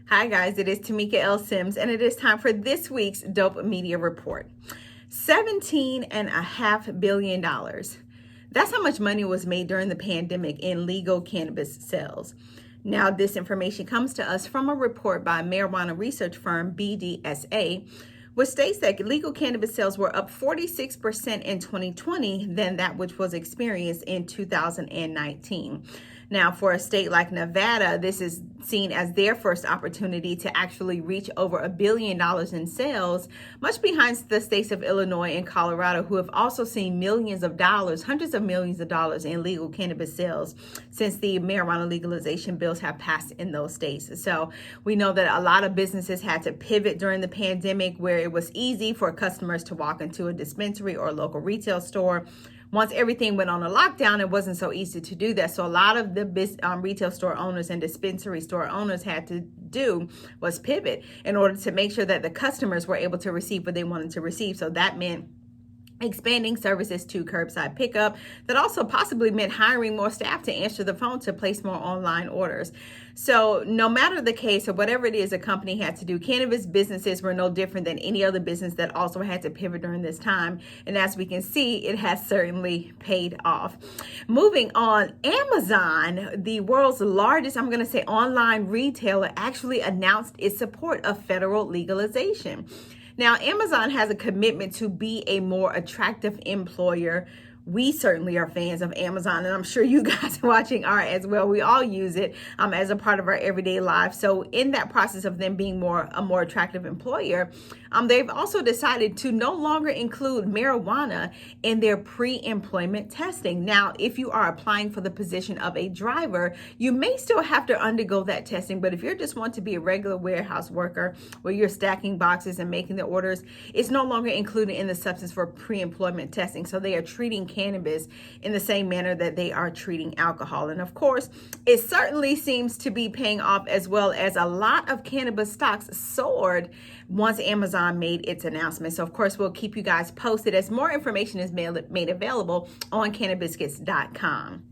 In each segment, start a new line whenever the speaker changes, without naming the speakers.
Hi guys, it is Tamika L. Sims, and it is time for this week's Dope Media Report. $17.5 billion. That's how much money was made during the pandemic in legal cannabis sales. Now, this information comes to us from a report by marijuana research firm BDSA, which states that legal cannabis sales were up 46% in 2020 than that which was experienced in 2019. Now, for a state like Nevada, this is seen as their first opportunity to actually reach over $1 billion in sales, much behind the states of Illinois and Colorado, who have also seen millions of dollars, hundreds of millions of dollars in legal cannabis sales since the marijuana legalization bills have passed in those states. So we know that a lot of businesses had to pivot during the pandemic, where it was easy for customers to walk into a dispensary or a local retail store. Once everything went on a lockdown, it wasn't so easy to do that. So a lot of the retail store owners and dispensary store owners had to do was pivot in order to make sure that the customers were able to receive what they wanted to receive. So that meant expanding services to curbside pickup. That also possibly meant hiring more staff to answer the phone to place more online orders. So no matter the case or whatever it is a company had to do, cannabis businesses were no different than any other business that also had to pivot during this time. And as we can see, it has certainly paid off. Moving on, Amazon, the world's largest, I'm going to say online retailer, actually announced its support of federal legalization. Now, Amazon has a commitment to be a more attractive employer. We certainly are fans of Amazon, and I'm sure you guys watching are as well. We all use it as a part of our everyday life. So in that process of them being a more attractive employer, they've also decided to no longer include marijuana in their pre-employment testing. Now, if you are applying for the position of a driver, you may still have to undergo that testing. But if you just want to be a regular warehouse worker where you're stacking boxes and making the orders, it's no longer included in the substance for pre-employment testing. So they are treating cannabis in the same manner that they are treating alcohol. And of course, it certainly seems to be paying off, as well as a lot of cannabis stocks soared once Amazon made its announcement. So of course, we'll keep you guys posted as more information is made available on cannabiscuits.com.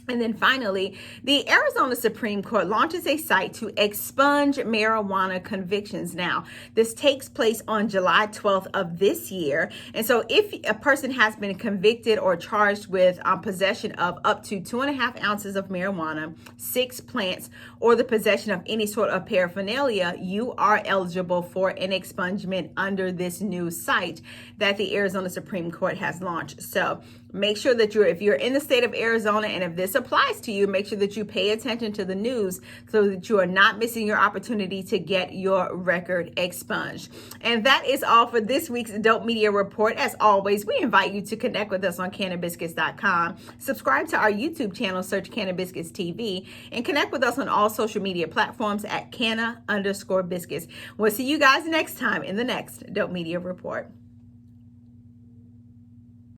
And then finally, the Arizona Supreme Court launches a site to expunge marijuana convictions. Now, this takes place on July 12th of this year. And so if a person has been convicted or charged with possession of up to 2.5 ounces of marijuana, 6 plants, or the possession of any sort of paraphernalia, you are eligible for an expungement under this new site that the Arizona Supreme Court has launched. So make sure that if you're in the state of Arizona, and if this applies to you, make sure that you pay attention to the news so that you are not missing your opportunity to get your record expunged. And that is all for this week's Dope Media Report. As always, we invite you to connect with us on cannabiscuits.com. Subscribe to our YouTube channel, search Cannabiscuits TV, and connect with us on all social media platforms at Canna_biscuits. We'll see you guys next time in the next Dope Media Report.